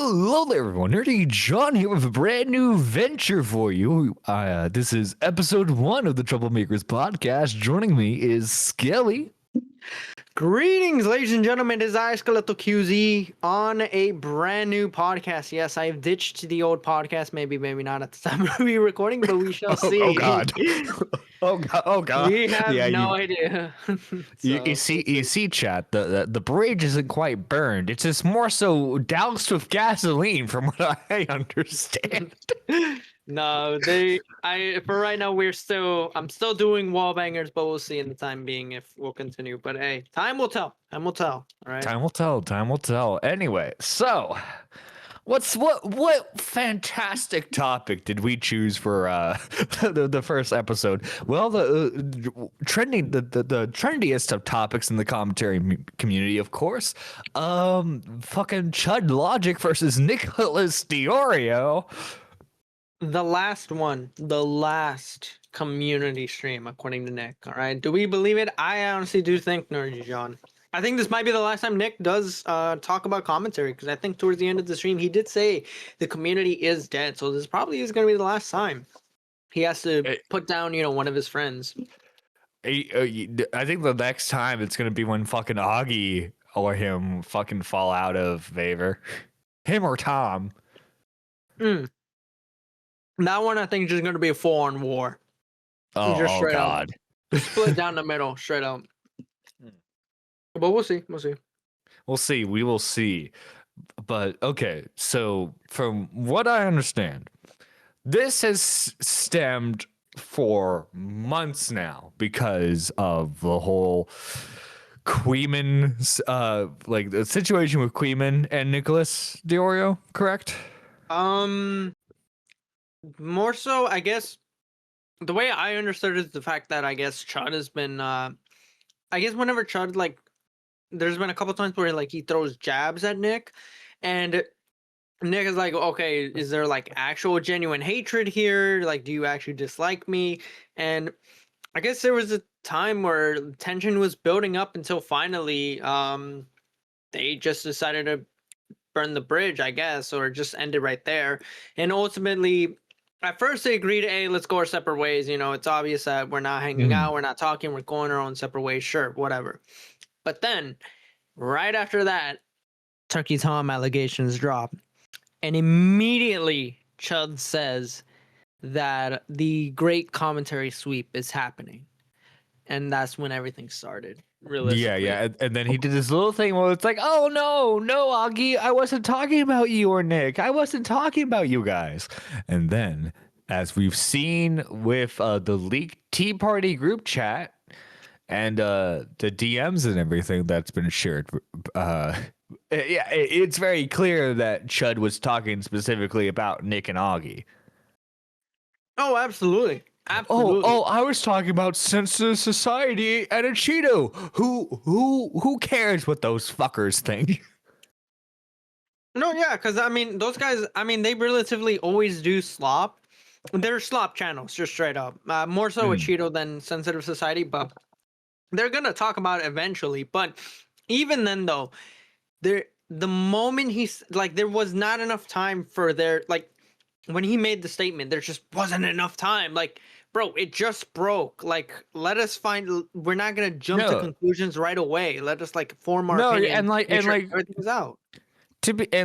Hello there, everyone. Nerdy John here with a brand new venture for you. This is episode 1 of the TroubleMakers podcast. Joining me is Skelly. Greetings, ladies and gentlemen. It is I, Skeletal QZ, on a brand new podcast. Yes, I've ditched the old podcast. Maybe not at the time we're recording, but we shall see. Oh God! oh God! We have no idea. You see, chat. The bridge isn't quite burned. It's just more so doused with gasoline, from what I understand. No, for right now I'm still doing wall bangers, but we'll see in the time being if we'll continue. But hey, time will tell. All right. Time will tell. Anyway, so what fantastic topic did we choose for the first episode? Well, the trendiest of topics in the commentary community, of course. Fucking Chud Logic versus Nicholas DeOrio. The last community stream, according to Nick. All right. Do we believe it? I honestly do think, Nerdy John. I think this might be the last time Nick does talk about commentary, because I think towards the end of the stream, he did say the community is dead. So this probably is going to be the last time he has to put down, one of his friends. I think the next time it's going to be when fucking Augie or him fucking fall out of favor. Him or Tom. That one, I think, is just going to be a full-on war. Oh God. Split down the middle, straight up. But we'll see. We will see. But, okay, so from what I understand, this has stemmed for months now because of the whole Queeman, the situation with Queeman and Nicholas DeOrio, correct? More so, I guess, the way I understood is the fact that I guess Chud has been, I guess whenever Chud, there's been a couple times where, he throws jabs at Nick, and Nick is like, okay, is there, actual genuine hatred here? Do you actually dislike me? And I guess there was a time where tension was building up until finally, they just decided to burn the bridge, I guess, or just end it right there. And ultimately, at first they agreed, hey, let's go our separate ways. It's obvious that we're not hanging out, we're not talking, we're going our own separate ways. Sure, whatever. But then, right after that, Turkey Tom allegations drop. And immediately, Chud says that the great commentary sweep is happening. And that's when everything started. Yeah. And then he did this little thing where it's like, oh, no, Augie, I wasn't talking about you or Nick. I wasn't talking about you guys. And then, as we've seen with the leaked Tea Party group chat and the DMs and everything that's been shared, it's very clear that Chud was talking specifically about Nick and Augie. Oh, absolutely. Oh! I was talking about Sensitive Society and a Cheeto. Who cares what those fuckers think? No, yeah, because those guys, they relatively always do slop. They're slop channels, just straight up. More so with Cheeto than Sensitive Society, but they're gonna talk about it eventually. But even then, though, the moment there was not enough time for when he made the statement, there just wasn't enough time. Bro, it just broke. Let us we're not going to jump to conclusions right away. Let us form our opinion. Everything's out. Dude, I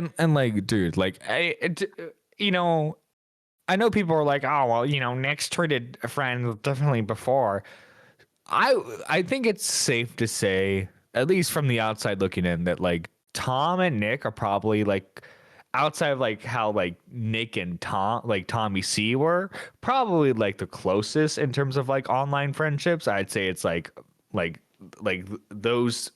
know people are like, oh, well, Nick's treated a friend differently before. I think it's safe to say, at least from the outside looking in, that Tom and Nick are probably outside of how Nick and Tommy C were probably the closest in terms of online friendships. I'd say it's those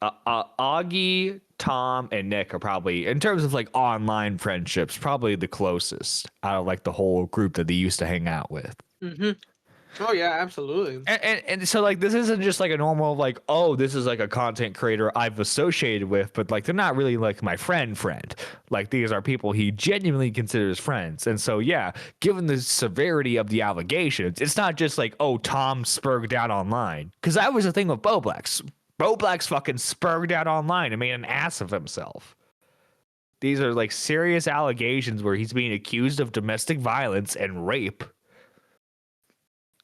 Augie, Tom, and Nick are probably, in terms of online friendships, probably the closest out of the whole group that they used to hang out with. Oh yeah, absolutely. And so this isn't just a normal oh, this is a content creator I've associated with, but they're not really my friend. These are people he genuinely considers friends. And so yeah, given the severity of the allegations, it's not just oh, Tom spurged out online, because that was the thing with Boblax. Boblax fucking spurged out online and made an ass of himself. These are like serious allegations where he's being accused of domestic violence and rape.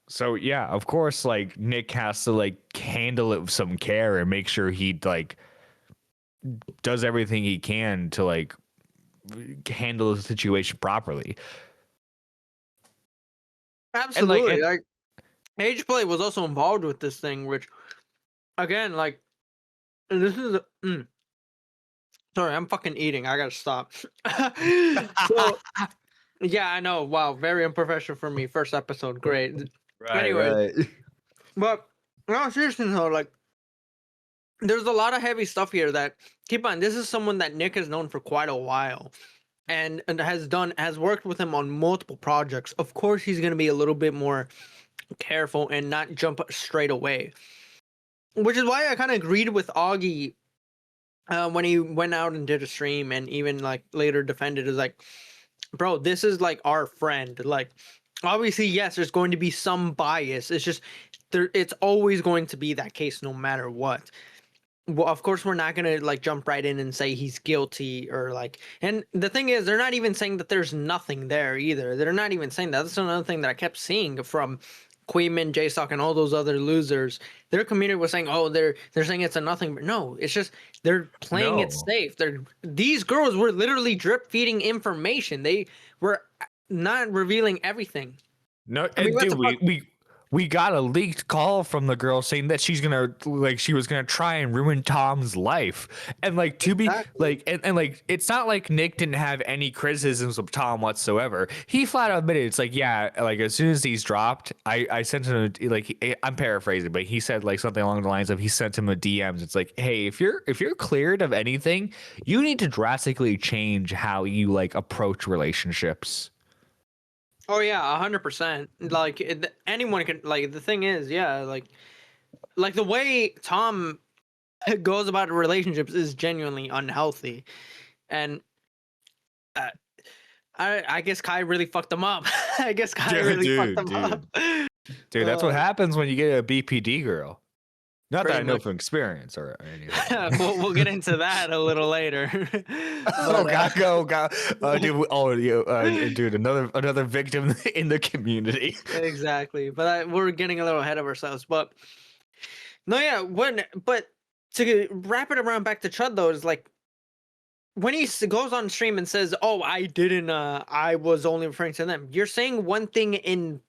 So yeah, of course, like Nick has to like handle it with some care and make sure he like does everything he can to like handle the situation properly. Absolutely. And Like Age Play was also involved with this thing, which again, like this is sorry, I'm fucking eating. I gotta stop. So yeah, I know. Wow, very unprofessional for me. First episode, great. Anyways, right. but no, seriously though, like there's a lot of heavy stuff here that keep in mind, this is someone that Nick has known for quite a while and has worked with him on multiple projects. Of course he's gonna be a little bit more careful and not jump straight away. Which is why I kind of agreed with Augie when he went out and did a stream and even like later defended is like, bro, this is like our friend. Like, obviously, yes, there's going to be some bias. It's just it's always going to be that case no matter what. Well, of course, we're not gonna like jump right in and say he's guilty or like. And the thing is, they're not even saying that there's nothing there either. They're not even saying that. That's another thing that I kept seeing from Queeman, J-Stock, and all those other losers. Their community was saying, "Oh, they're saying it's a nothing." But no, it's just they're playing it safe. These girls were literally drip feeding information. They were not revealing everything. No, I mean, dude, we got a leaked call from the girl saying that she was gonna try and ruin Tom's life. And like to be like and like it's not like Nick didn't have any criticisms of Tom whatsoever. He flat out admitted it's like, yeah, like as soon as these dropped, I sent him like I'm paraphrasing, but he said like something along the lines of he sent him a DMs. It's like, hey, if you're cleared of anything, you need to drastically change how you like approach relationships. Oh yeah, 100%. Like anyone can. Like the thing is, yeah, like the way Tom goes about relationships is genuinely unhealthy, and uh, I guess Kai really fucked him up. I guess Kai really fucked him up. Dude, that's what happens when you get a BPD girl. Not that I know much. from experience or anything. we'll get into that a little later. Oh God, dude, another victim in the community. Exactly, but we're getting a little ahead of ourselves. But no, yeah, but to wrap it around back to Chud though is like when he goes on stream and says, "Oh, I didn't. I was only referring to them." You're saying one thing in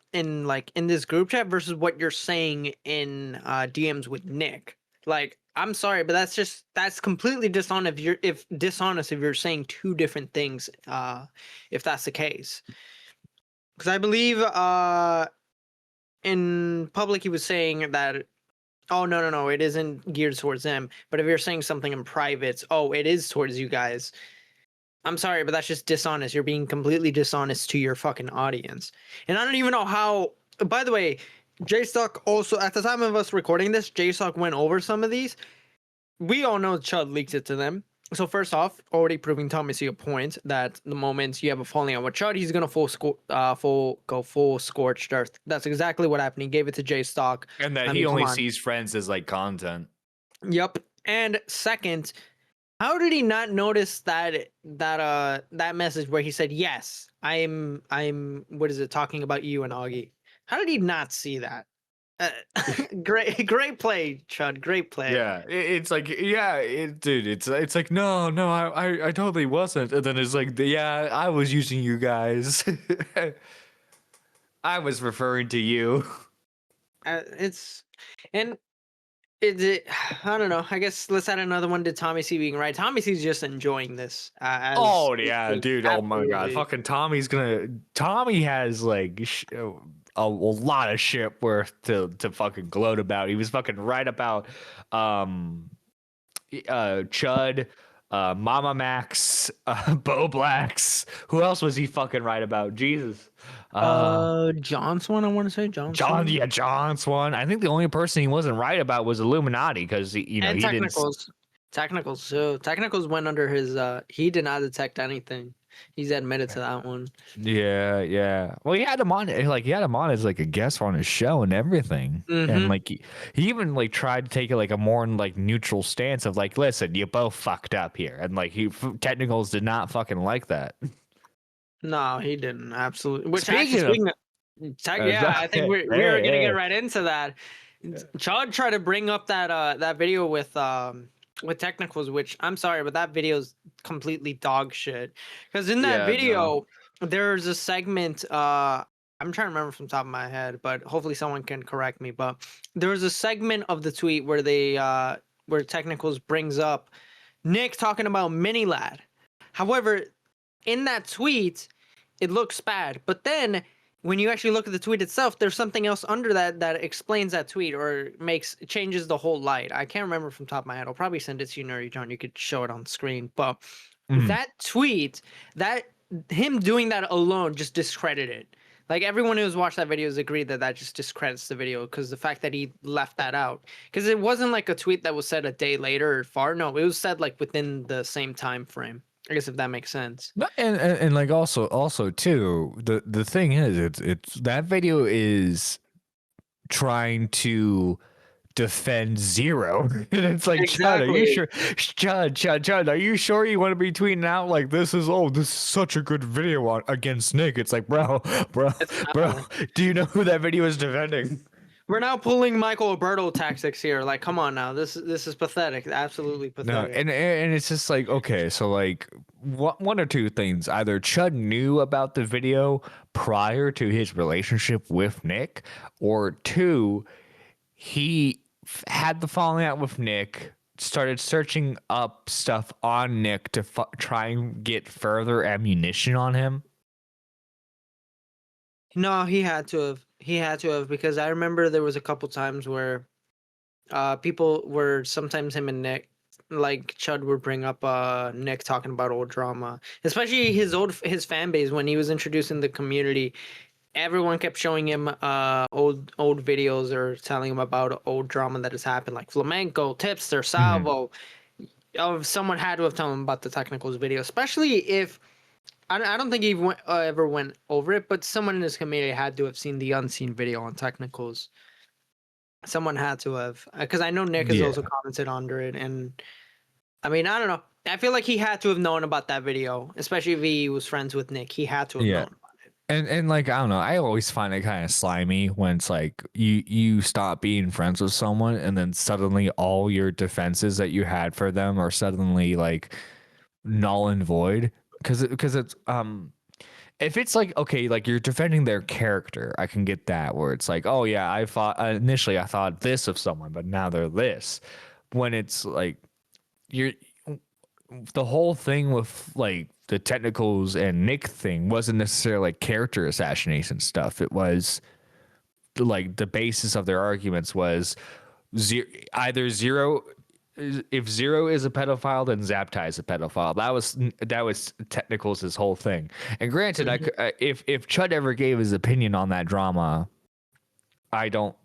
this group chat versus what you're saying in DMs with Nick. Like, I'm sorry, but that's completely dishonest. If you're saying two different things, if that's the case, because I believe in public he was saying that. Oh no, it isn't geared towards them. But if you're saying something in private, oh, it is towards you guys. I'm sorry, but that's just dishonest. You're being completely dishonest to your fucking audience. And I don't even know how. By the way, J-Stock also, at the time of us recording this, J-Stock went over some of these. We all know Chud leaked it to them. So first off, already proving Thomas a point that the moment you have a falling out with Chud, he's gonna go full scorched earth. That's exactly what happened. He gave it to J-Stock. And that he only sees friends as like content. Yep. And second, how did he not notice that message where he said, "Yes, I'm what is it, talking about you and Augie?" How did he not see that? Great play, Chud. Great play. Yeah, it's like, yeah, dude, it's like, no, I totally wasn't. And then it's like, yeah, I was using you guys. I was referring to you. I don't know. I guess let's add another one to Tommy C being right. Tommy C's just enjoying this. Oh yeah, dude. Oh my God, fucking Tommy has like a lot of shit worth to fucking gloat about. He was fucking right about Chud, Mama Max, Bo Blacks. Who else was he fucking right about? Jesus. John Swan, I want to say John Swan. John Swan. I think the only person he wasn't right about was Illuminati because he Technicals. Technicals. So Technicals went under his. He did not detect anything. He's admitted to that one. Yeah, yeah. Well, he had him on, like he had him on as like a guest on his show and everything, and like he even like tried to take like a more like neutral stance of like, listen, you both fucked up here, and like technicals did not fucking like that. No, he didn't. Absolutely. Which actually, Speaking of, speaking of yeah, I think we are gonna get hey, right into that. Chud tried to bring up that video with technicals, which I'm sorry, but that video is completely dog shit. Because in that yeah, no, video, there's a segment. I'm trying to remember from the top of my head, but hopefully someone can correct me. But there was a segment of the tweet where where technicals brings up Nick talking about Mini Lad. However, in that tweet, it looks bad. But then when you actually look at the tweet itself, there's something else under that explains that tweet or changes the whole light. I can't remember from the top of my head. I'll probably send it to you, Nuri John. You could show it on screen. But that tweet, that him doing that alone just discredited. Like everyone who's watched that video has agreed that just discredits the video because the fact that he left that out, because it wasn't like a tweet that was said a day later or far. No, it was said like within the same time frame. I guess if that makes sense. and like also too, the thing is, it's that video is trying to defend Zero. And it's like, Chud, are you Exactly. sure? Chud, are you sure you want to be tweeting out like this is such a good video against Nick? It's like, bro, It's bro, do you know who that video is defending? We're now pulling Michael Alberto tactics here. Like, come on now, this is pathetic. Absolutely No, pathetic. and it's just like, okay, so like one or two things. Either Chud knew about the video prior to his relationship with Nick, or two, he had the falling out with Nick, started searching up stuff on Nick to try and get further ammunition on him. No, he had to have. He had to have because I remember there was a couple times where people were sometimes him and Nick, like Chud would bring up Nick talking about old drama, especially his fan base when he was introducing the community. Everyone kept showing him old videos or telling him about old drama that has happened, like Flamenco, Tipster, Salvo. Someone had to have told him about the technicals video, especially if I don't think he ever went over it, but someone in his community had to have seen the unseen video on technicals. Someone had to have, because I know Nick has Yeah. also commented under it, and I mean, I don't know. I feel like he had to have known about that video, especially if he was friends with Nick. He had to have Yeah. known about it. And like, I don't know, I always find it kind of slimy when it's like you stop being friends with someone and then suddenly all your defenses that you had for them are suddenly like null and void, because it's if it's like, okay, like you're defending their character, I can get that, where it's like, oh yeah, I thought initially I thought this of someone, but now they're this. When it's like you're the whole thing with like the technicals and Nick thing wasn't necessarily like character assassination stuff. It was like the basis of their arguments was either Zero. If Zero is a pedophile, then Zaptai is a pedophile. That was technicals his whole thing. And granted, if Chud ever gave his opinion on that drama, I don't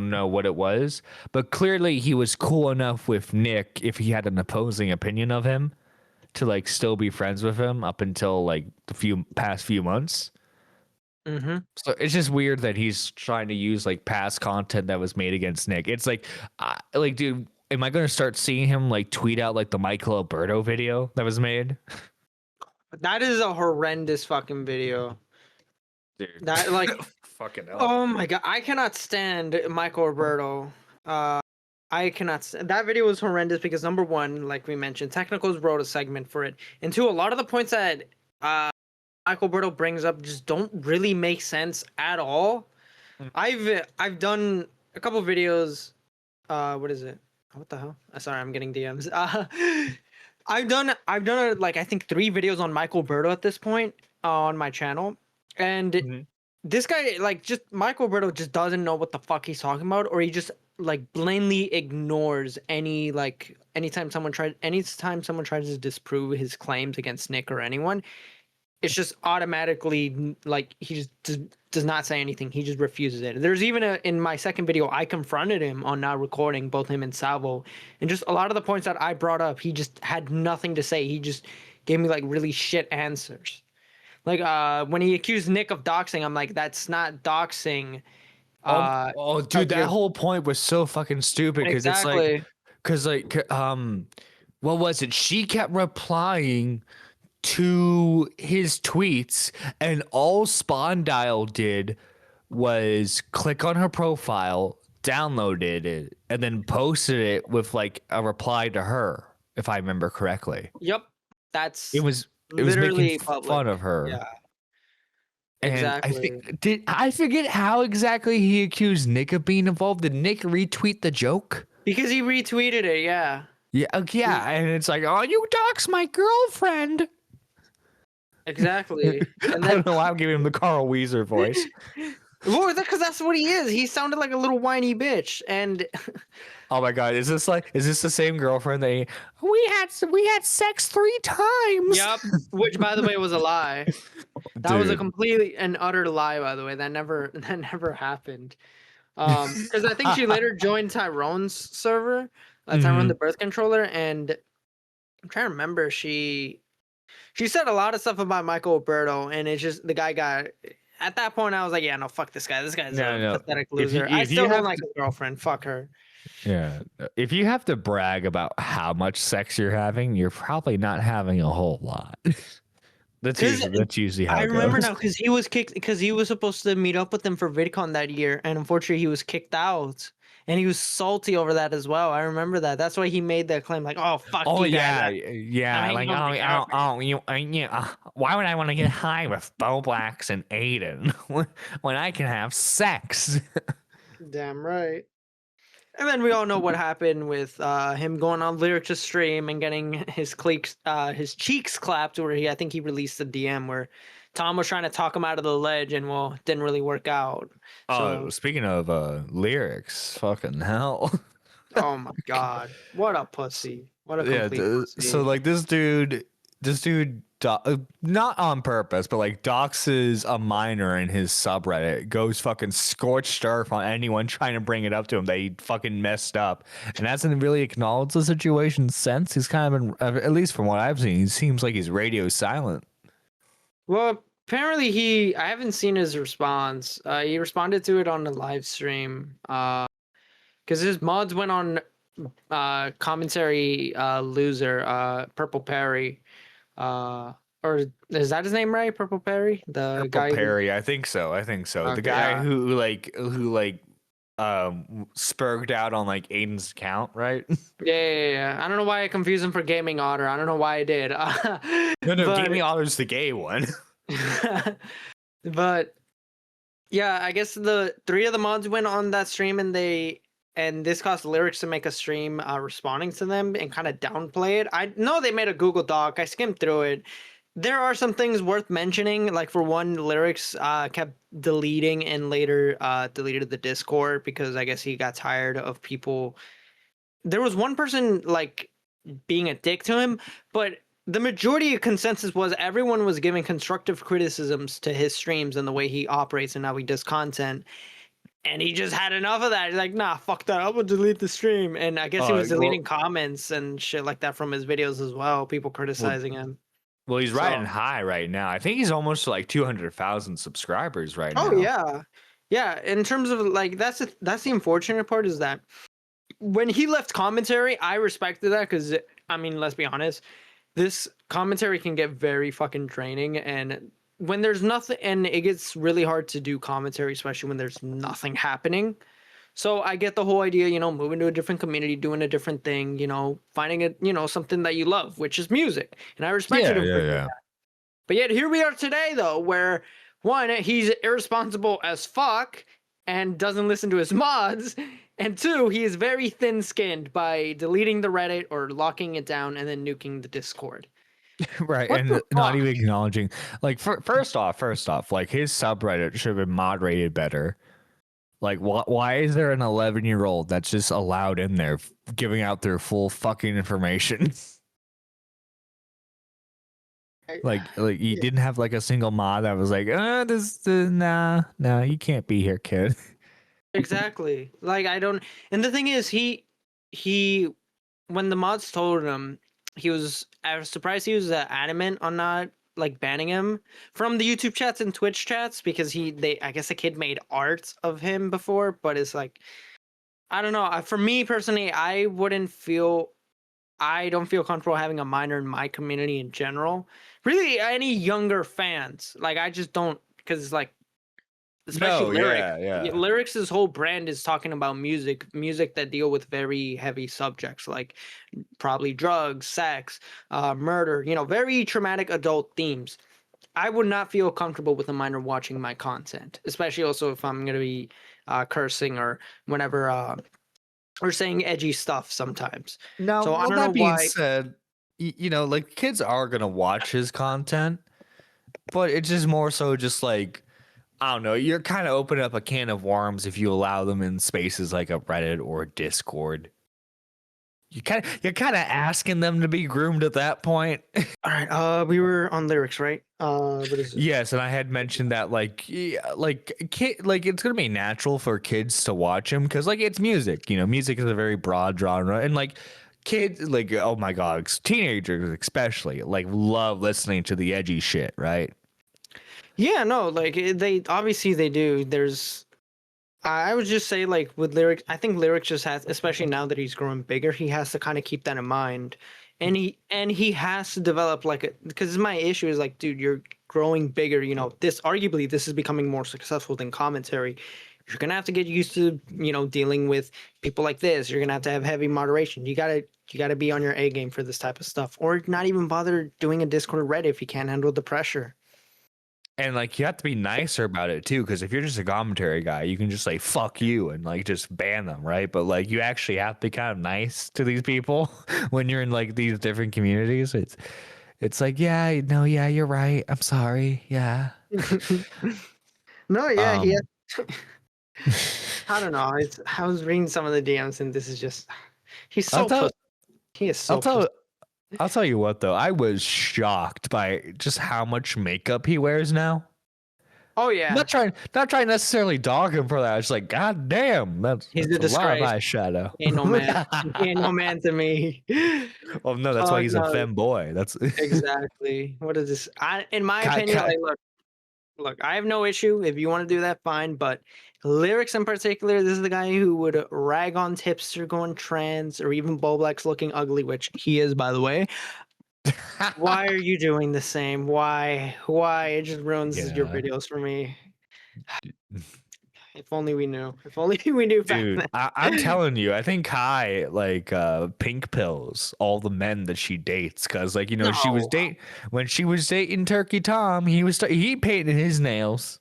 know what it was, but clearly he was cool enough with Nick if he had an opposing opinion of him to like still be friends with him up until like the past few months. So it's just weird that he's trying to use like past content that was made against Nick. It's like dude, am I going to start seeing him like tweet out like the Michael Alberto video that was made? That is a horrendous fucking video. Dude. That like fucking hell. Oh my god, I cannot stand Michael Alberto. I cannot that video was horrendous because number one, like we mentioned, technicals wrote a segment for it. And two, a lot of the points that Michael Alberto brings up just don't really make sense at all. I've done a couple videos. What is it? What the hell? Sorry, I'm getting DMs. I've done like I think 3 videos on Michael Alberto at this point on my channel, and this guy just Michael Alberto just doesn't know what the fuck he's talking about, or he just like blatantly ignores anytime someone tries to disprove his claims against Nick or anyone. It's just automatically like he just does not say anything. He just refuses it. There's even in my second video, I confronted him on not recording, both him and Salvo, and just a lot of the points that I brought up, he just had nothing to say. He just gave me like really shit answers. Like when he accused Nick of doxing, I'm like, that's not doxing. Dude, that You're whole point was so fucking stupid because it's like, exactly. what was it? She kept replying to his tweets, and all Spondyle did was click on her profile, downloaded it, and then posted it with like a reply to her, if I remember correctly. Yep. It That's was it was making literally public. fun of her. Yeah, And I exactly. think did I forget how exactly he accused Nick of being involved? Did Nick retweet the joke? Because he retweeted it, yeah. Yeah, yeah, and it's like, oh, you dox my girlfriend. Exactly. And I then don't know why I'm giving him the Carl Weezer voice. well, because that's what he is. He sounded like a little whiny bitch. And Oh my god, is this the same girlfriend that we had sex 3 times? yep, which by the way was a lie. That was a Dude. completely and utter lie, by the way. That never happened. Because I think she later joined Tyrone's server, Tyrone Hmm. the birth controller, and I'm trying to remember. She said a lot of stuff about Michael Alberto, and it's just the guy got. At that point, I was like, yeah, no, fuck this guy. This guy's No, a no. pathetic If you loser. I if you still don't have like to, his girlfriend. Fuck her. yeah, if you have to brag about how much sex you're having, you're probably not having a whole lot. Because That's usually how I it remember goes. now, because he was kicked, because he was supposed to meet up with them for VidCon that year, and unfortunately he was kicked out, and he was salty over that as well. I remember that. That's why he made that claim, like, "Oh fuck Oh you guys, yeah, I'm yeah. hanging Like on my girlfriend." why would I want to get high with Bo Blacks and Aiden when I can have sex? Damn right. And then we all know what happened with him going on Lyric to stream and getting his cheeks clapped, where I think he released a DM where Tom was trying to talk him out of the ledge, and well, it didn't really work out. Oh, So, speaking of lyrics, fucking hell. oh my god, what a pussy! What a Yeah, complete so pussy! like this dude not on purpose, but like doxes a minor in his subreddit, goes fucking scorched earth on anyone trying to bring it up to him that he fucking messed up, and hasn't really acknowledged the situation since. He's kind of been, at least from what I've seen, he seems like he's radio silent. Well, apparently I haven't seen his response. He responded to it on the live stream. Because his mods went on commentary loser, Purple Perry. Or is that his name, right? Purple Perry? The Purple guy who Perry, I think so. I think so. The okay, guy yeah. who spurged out on like Aiden's account, right? Yeah. I don't know why I confused him for Gaming Otter. I don't know why I did. No, But Gaming Otter's the gay one. but yeah, I guess the three of the mods went on that stream, and this caused Lyrics to make a stream responding to them and kind of downplay it. I know they made a Google Doc. I skimmed through it. There are some things worth mentioning. Like for one, Lyrics kept deleting and later deleted the Discord because I guess he got tired of people. There was one person like being a dick to him, but the majority of consensus was everyone was giving constructive criticisms to his streams and the way he operates and how he does content. And he just had enough of that. He's like, nah, fuck that. I'm gonna delete the stream. And I guess he was deleting Well, comments and shit like that from his videos as well. People well, criticizing him. well, he's riding So, high right now. I think he's almost to like 200,000 subscribers right oh now. yeah, yeah. In terms of like, that's the unfortunate part is that when he left commentary, I respected that because I mean, let's be honest, this commentary can get very fucking draining, and when there's nothing, and it gets really hard to do commentary, especially when there's nothing happening. So I get the whole idea, moving to a different community, doing a different thing, finding it, something that you love, which is music. And I respected Yeah, him yeah, for doing yeah. that. But yet here we are today, though, where one, he's irresponsible as fuck and doesn't listen to his mods. And two, he is very thin skinned by deleting the Reddit or locking it down and then nuking the Discord. Right, What the and not fuck? even acknowledging. Like, first off, like his subreddit should have been moderated better. Like, why is there an 11-year-old that's just allowed in there, giving out their full fucking information? Like you Yeah, didn't have like a single mod that was like, nah, you can't be here, kid. exactly. Like I don't. And the thing is, he when the mods told him, I was surprised he was adamant on not like banning him from the YouTube chats and Twitch chats because I guess a kid made art of him before, but it's like I don't know. For me personally, I don't feel comfortable having a minor in my community in general. Really, any younger fans, like I just don't, because it's like, especially No, lyrics. yeah. Lyrics' whole brand is talking about music that deal with very heavy subjects, like probably drugs, sex, murder. Very traumatic adult themes. I would not feel comfortable with a minor watching my content, especially also if I'm gonna be cursing or whenever or saying edgy stuff sometimes. Now, So I well, don't know that being why. said, like kids are gonna watch his content, but it's just more so just like I don't know. You're kind of opening up a can of worms if you allow them in spaces like a Reddit or a Discord. You're kind of asking them to be groomed at that point. All right, we were on lyrics, right? What is it? Yes, and I had mentioned that like it's gonna be natural for kids to watch him because like it's music. Music is a very broad genre, and like kids, like oh my god, teenagers especially like love listening to the edgy shit, right? Yeah, no, like they obviously they do. I would just say like with lyrics, I think lyrics just has, especially now that he's growing bigger, he has to kind of keep that in mind, and he has to develop because my issue is like, dude, you're growing bigger. This is becoming more successful than commentary. You're gonna have to get used to dealing with people like this. You're gonna have to have heavy moderation. You gotta be on your A game for this type of stuff, or not even bother doing a Discord or Reddit if you can't handle the pressure. And like you have to be nicer about it too, because if you're just a commentary guy, you can just say fuck you and like just ban them, right? But like you actually have to be kind of nice to these people when you're in like these different communities. It's like, yeah, no, yeah, you're right. I'm sorry. Yeah. No, yeah, he Um has. I don't know. I was reading some of the DMs, and this is just he's I'll so tell pussy. He is I'll so pussy. tell I'll tell you what though. I was shocked by just how much makeup he wears now. Oh yeah, Not trying necessarily dog him for that. It's like, god damn, that's he's a a lot of disgrace. eyeshadow. He ain't no man. He ain't no man to me. Oh no, that's why Oh he's a no, femboy. That's exactly. What is this? In my Kai, opinion, Kai, like, look. I have no issue if you want to do that, fine. But lyrics in particular, this is the guy who would rag on tipster going trans or even Boblex looking ugly, which he is, by the way. Why are you doing the same? Why? Why? It just ruins your yeah. videos for me. If only we knew. If only we knew back Dude, I'm then. telling you, I think Kai like pink pills all the men that she dates because like she was No. date when she was dating Turkey Tom, he painted his nails.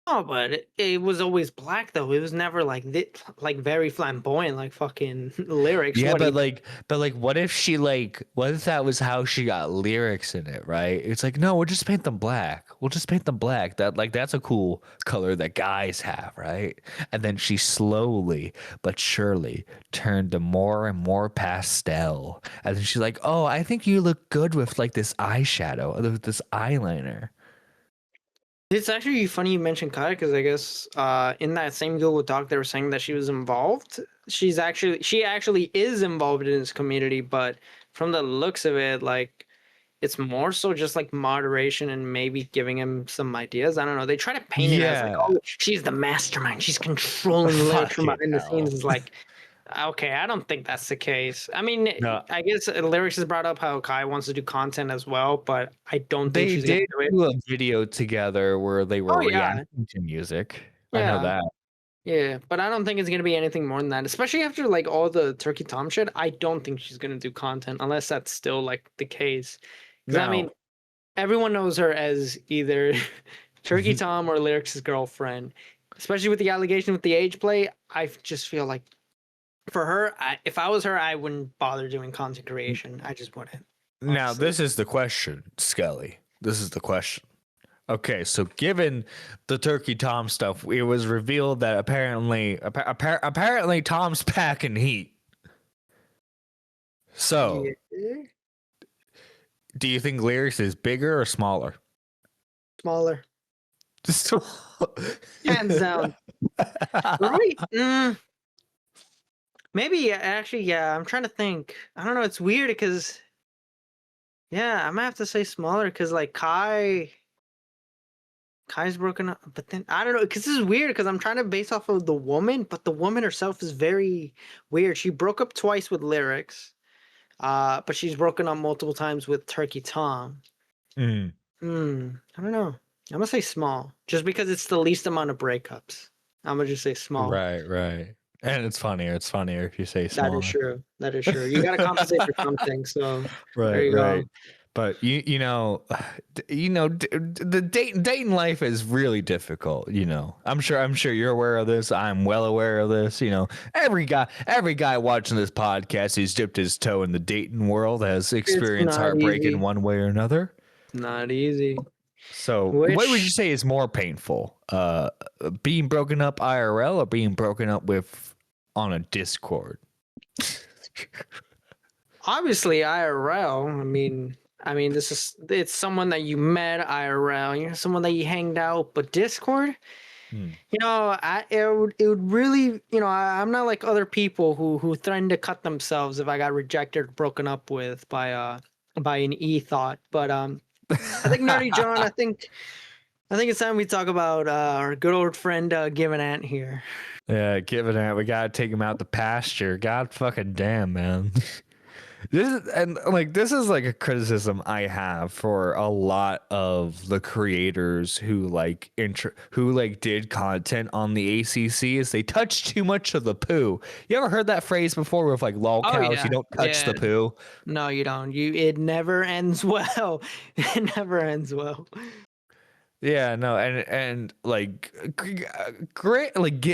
Oh, but it was always black though. It was never like very flamboyant like fucking lyrics. Yeah, What but he like what if that was how she got lyrics in it, right? It's like, no, we'll just paint them black. We'll just paint them black. That's a cool color that guys have, right? And then she slowly but surely turned to more and more pastel. And then she's like, "Oh, I think you look good with like this eyeshadow, this eyeliner." It's actually funny you mentioned Kai because I guess in that same Google Doc they were saying that she was involved. She actually is involved in his community, but from the looks of it, like it's more so just like moderation and maybe giving him some ideas. I don't know. They try to paint it as like, Yeah. oh, she's the mastermind. She's controlling the lyrics from Fucking behind the scenes. hell. Is like, okay, I don't think that's the case. I mean, No, I guess lyrics has brought up how Kai wants to do content as well, but I don't think they she's gonna did do it. do a video together where they Oh were yeah, reacting to music. I know yeah. that. Yeah, but I don't think it's gonna be anything more than that. Especially after like all the Turkey Tom shit, I don't think she's gonna do content unless that's still like the case. Because I mean, Now, everyone knows her as either Turkey Tom or Lyric's girlfriend. Especially with the allegation with the age play, I just feel like for her, if I was her, I wouldn't bother doing content creation. I just wouldn't, now honestly. this is the question, Skelly. This is the question. Okay, so given the Turkey Tom stuff, it was revealed that apparently Tom's packing heat. So, Yeah, do you think Lyrics is bigger or smaller? smaller, Just hands down. Right? Maybe actually, yeah. I'm trying to think. I don't know. It's weird because Yeah, I'm gonna have to say smaller because like Kai's broken up, but then I don't know because this is weird because I'm trying to base off of the woman, but the woman herself is very weird. She broke up twice with Lyrics, but she's broken up multiple times with Turkey Tom. Mm. I don't know. I'm gonna say small, just because it's the least amount of breakups. I'm gonna just say small. Right, right. And it's funnier. It's funnier if you say That is smaller. true. That is true. You gotta compensate for something. So there Right, you right. go. But the dating life is really difficult. I'm sure you're aware of this. I'm well aware of this. Every guy watching this podcast who's dipped his toe in the dating world has It's experienced not heartbreak in easy. one way or another. Not easy. So, what would you Which say is more painful? Being broken up IRL or being broken up with on a Discord? obviously IRL. It's someone that you met IRL. Someone that you hanged out. But Discord, Hmm. it would really, I'm not like other people who threaten to cut themselves if I got rejected or broken up with by an e-thought. But I think Nerdy John. I think it's time we talk about our good old friend Given Ant here. Yeah, given that we gotta take him out the pasture. God fucking damn, man. This is like a criticism I have for a lot of the creators who did content on the ACC is they touch too much of the poo. You ever heard that phrase before with like lol Oh cows, you yeah, don't touch yeah. the poo? No, you don't. It never ends well. It never ends well. Yeah, no, and like great,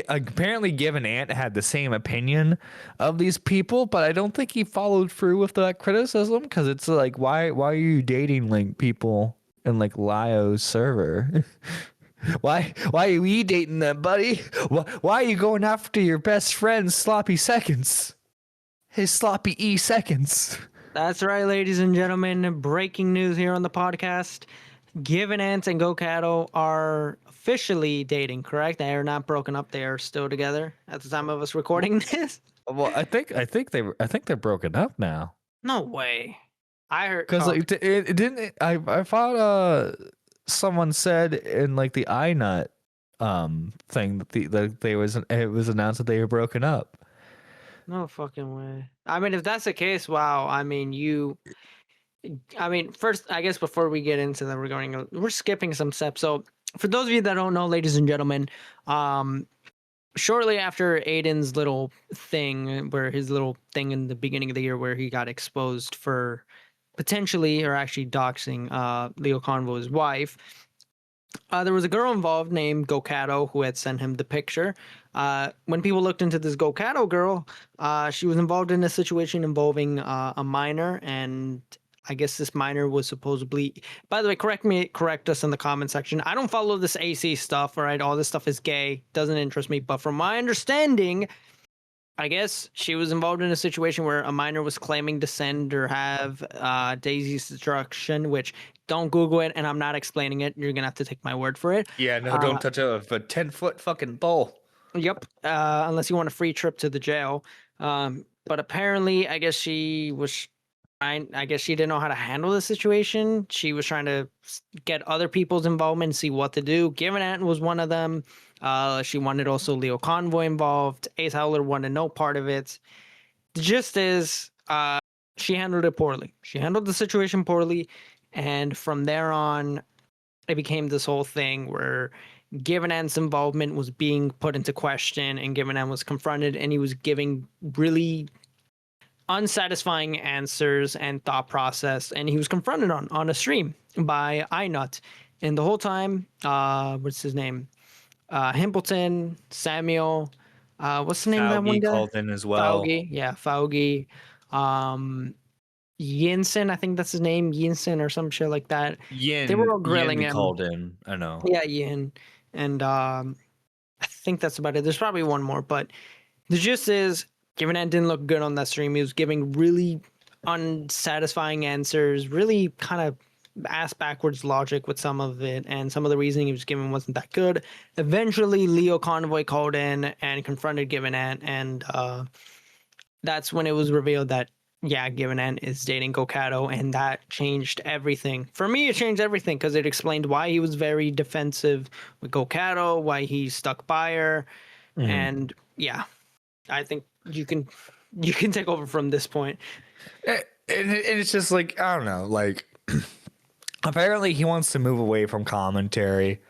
apparently, Given Ant had the same opinion of these people, but I don't think he followed through with that criticism because it's like, why are you dating like people in like Lio's server? Why are we dating them, buddy? Why are you going after your best friend's sloppy seconds? His sloppy seconds. That's right, ladies and gentlemen. Breaking news here on the podcast. Given Ant and Go Cattle are officially dating, correct? They are not broken up. They are still together at the time of us recording this. Well, I think they're broken up now. No way. I heard. Because Oh, like it didn't I thought someone said in like the iNut thing that it was announced that they were broken up. no fucking way. I mean, if that's the case, wow. First, I guess before we get into that, we're skipping some steps. So, for those of you that don't know, ladies and gentlemen, shortly after Aiden's little thing, where his little thing in the beginning of the year, where he got exposed for potentially or actually doxing Leo Convo's wife, there was a girl involved named Gokato who had sent him the picture. When people looked into this Gokato girl, she was involved in a situation involving a minor, and I guess this minor was supposedly. By the way, correct us in the comment section. I don't follow this AC stuff. All right, all this stuff is gay. Doesn't interest me. But from my understanding, I guess she was involved in a situation where a minor was claiming to send or have Daisy's destruction, which don't Google it, and I'm not explaining it. You're gonna have to take my word for it. Yeah, no, don't touch a 10-foot fucking bull. Yep. Unless you want a free trip to the jail. But apparently, I guess she was trying. I guess she didn't know how to handle the situation. She was trying to get other people's involvement and see what to do. Given Ant was one of them. She wanted also Leo Convoy involved. Ace Howler wanted no part of it. The gist is, she handled it poorly. She handled the situation poorly, and from there on, it became this whole thing where Given Ant's involvement was being put into question, and Given Ant was confronted, and he was giving really unsatisfying answers and thought process, and he was confronted on a stream by iNut, and the whole time, what's his name? Himpleton, Samuel, what's the name of that one Fauci guy? called in as well. Fauci, yeah, Fauci. Yinsen, I think that's his name, Yinsen or some shit like that. They were all grilling Yin him. called in. I know. Yeah, Yin. And I think that's about it. There's probably one more, but the gist is, Given Ant didn't look good on that stream. He was giving really unsatisfying answers, really kind of ass backwards logic with some of it, and some of the reasoning he was giving wasn't that good. Eventually, Leo Convoy called in and confronted Given Ant, and that's when it was revealed that yeah, Given Ant is dating Kokado, and that changed everything. For me, it changed everything because it explained why he was very defensive with Kokado, why he stuck by her, Mhm. and yeah, I think you can take over from this point. And it's just like, I don't know, like apparently he wants to move away from commentary.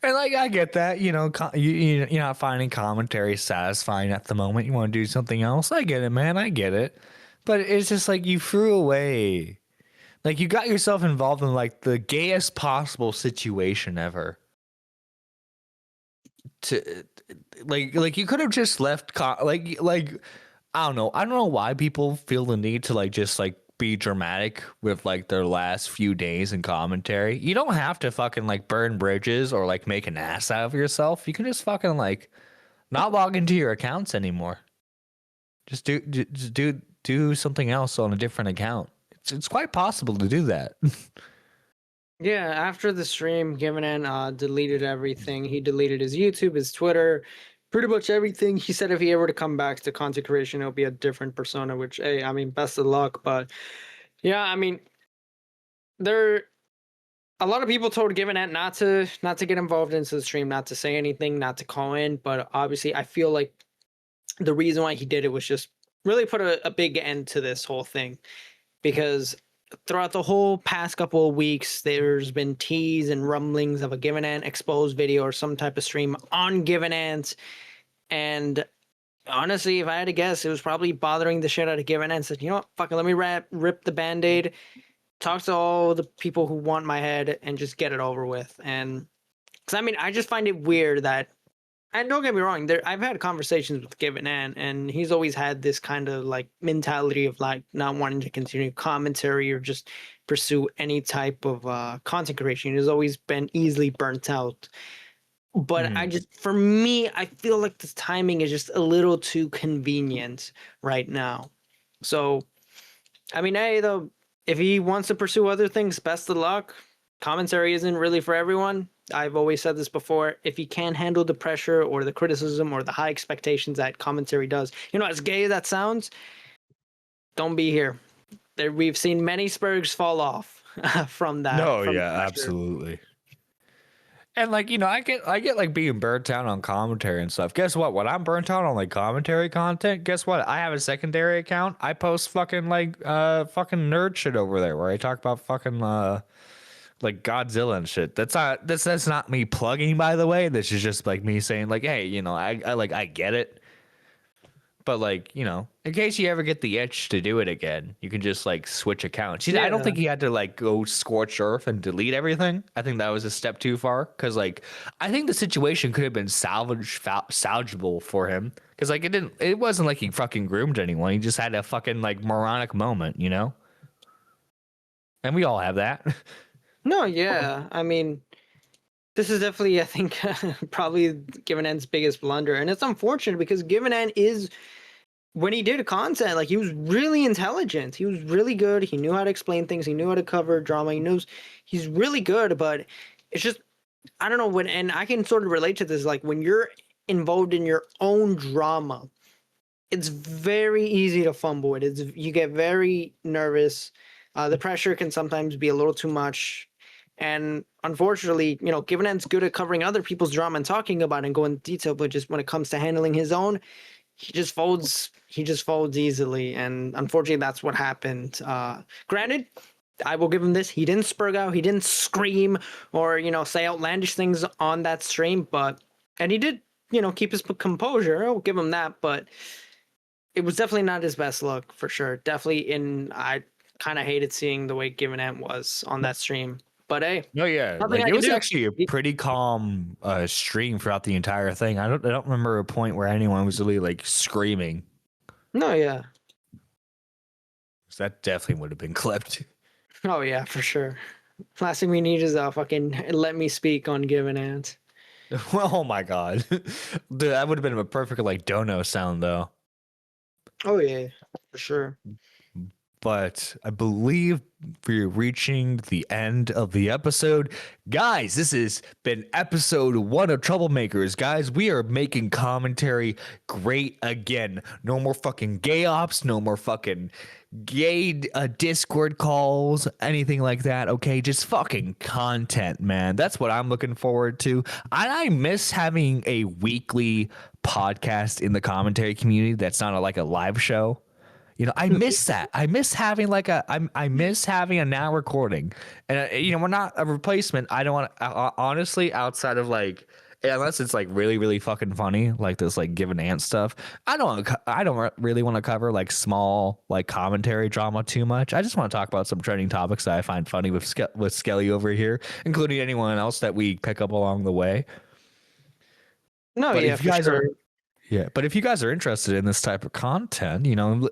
And like I get that, you know, you're not finding commentary satisfying at the moment. You want to do something else. I get it, man. I get it. But it's just like you threw away, like you got yourself involved in like the gayest possible situation ever. To like you could have just left like I don't know why people feel the need to like just like be dramatic with like their last few days in commentary. You don't have to fucking like burn bridges or like make an ass out of yourself. You can just fucking like not log into your accounts anymore. Just do something else on a different account. It's quite possible to do that. Yeah, after the stream, Given Ant deleted everything. He deleted his YouTube, his Twitter, pretty much everything. He said if he ever to come back to content creation, it'll be a different persona. Which, hey, I mean, best of luck. But yeah, I mean, there a lot of people told Given Ant not to get involved into the stream, not to say anything, not to call in. But obviously, I feel like the reason why he did it was just really put a big end to this whole thing because throughout the whole past couple of weeks, there's been teas and rumblings of a Given Ant exposed video or some type of stream on Given Ant. And honestly, if I had to guess, it was probably bothering the shit out of Given Ant. Said, you know what, fuck it, let me rip the band-aid, talk to all the people who want my head, and just get it over with. And because I mean, I just find it weird that, and don't get me wrong, there I've had conversations with Given Ant, and he's always had this kind of like mentality of like not wanting to continue commentary or just pursue any type of content creation. He's always been easily burnt out. But I Mhm. just, for me, I feel like this timing is just a little too convenient right now. So, I mean, hey, though, if he wants to pursue other things, best of luck. Commentary isn't really for everyone. I've always said this before. If you can't handle the pressure or the criticism or the high expectations that commentary does, you know, as gay as that sounds, don't be here. There, we've seen many Spurgs fall off from that, No, from the yeah, pressure. absolutely. And like, you know, I get like being burnt out on commentary and stuff. Guess what? When I'm burnt out on like commentary content, guess what? I have a secondary account. I post fucking like fucking nerd shit over there where I talk about fucking like Godzilla and shit. That's not me plugging, by the way. This is just like me saying like, hey, you know, I get it. But like, you know, in case you ever get the itch to do it again, you can just like switch accounts. I don't Yeah. think he had to like go scorch earth and delete everything. I think that was a step too far because like I think the situation could have been salvageable for him because like it wasn't like he fucking groomed anyone. He just had a fucking like moronic moment, you know. And we all have that. No, yeah. I mean, this is definitely, I think, probably Given End's biggest blunder. And it's unfortunate because Given End is, when he did content, like he was really intelligent. He was really good. He knew how to explain things. He knew how to cover drama. He's really good, but it's just, I don't know when, and I can sort of relate to this. Like when you're involved in your own drama, it's very easy to fumble it. You get very nervous. The pressure can sometimes be a little too much. And unfortunately, you know, Given End's good at covering other people's drama and talking about it and going into detail, but just when it comes to handling his own, he just folds. He just folds easily, and unfortunately, that's what happened. Granted, I will give him this. He didn't spurg out. He didn't scream or say outlandish things on that stream, and he did keep his composure. I'll give him that, but it was definitely not his best look for sure. Definitely I kind of hated seeing the way Given Ant was on that stream. But hey, No, yeah, nothing like I it can was do. actually a pretty calm stream throughout the entire thing. I don't remember a point where anyone was really like screaming. No, yeah. So that definitely would have been clipped. Oh yeah, for sure. Last thing we need is a fucking let me speak on Given Ant. Well, oh my god, dude, that would have been a perfect like dono sound though. Oh yeah, for sure. but I believe we're reaching the end of the episode. Guys, this has been episode 1 of Troublemakers. Guys, we are making commentary great again. No more fucking gay ops, no more fucking gay Discord calls, anything like that. Okay, just fucking content, man. That's what I'm looking forward to. I miss having a weekly podcast in the commentary community that's not like a live show. You know, I miss that. I miss having I miss having a now recording, and we're not a replacement. I don't want honestly, outside of like, unless it's like really really fucking funny, like this like Give an Ant stuff. I don't really want to cover like small like commentary drama too much. I just want to talk about some trending topics that I find funny with Skelly over here, including anyone else that we pick up along the way. No, But yeah, if you for guys sure. are Yeah, but if you guys are interested in this type of content,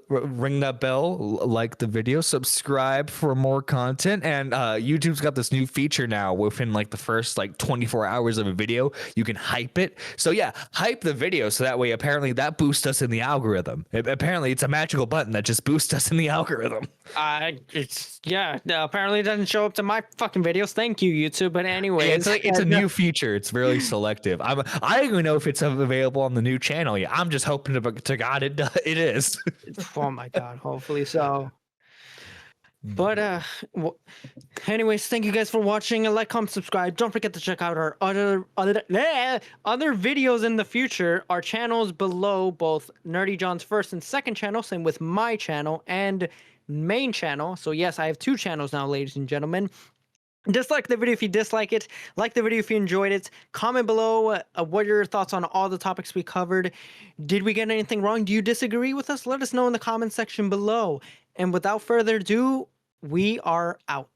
ring that bell, like the video, subscribe for more content. And YouTube's got this new feature now within like the first like 24 hours of a video, you can hype it. So yeah, hype the video so that way apparently that boosts us in the algorithm. Apparently it's a magical button that just boosts us in the algorithm. Apparently it doesn't show up to my fucking videos. Thank you, YouTube. But anyways, It's a new feature. It's really selective. I don't even know if it's available on the new channel yet. I'm just hoping to God it is. oh my god, hopefully so. But anyways, thank you guys for watching. Like, comment, subscribe. Don't forget to check out our other videos in the future. Our channels below, both Nerdy John's first and second channel, same with my channel and main channel. So yes, I have 2 channels now, ladies and gentlemen. Dislike the video if you dislike it. Like the video if you enjoyed it. Comment below what are your thoughts on all the topics we covered. Did we get anything wrong? Do you disagree with us? Let us know in the comment section below. And without further ado, we are out.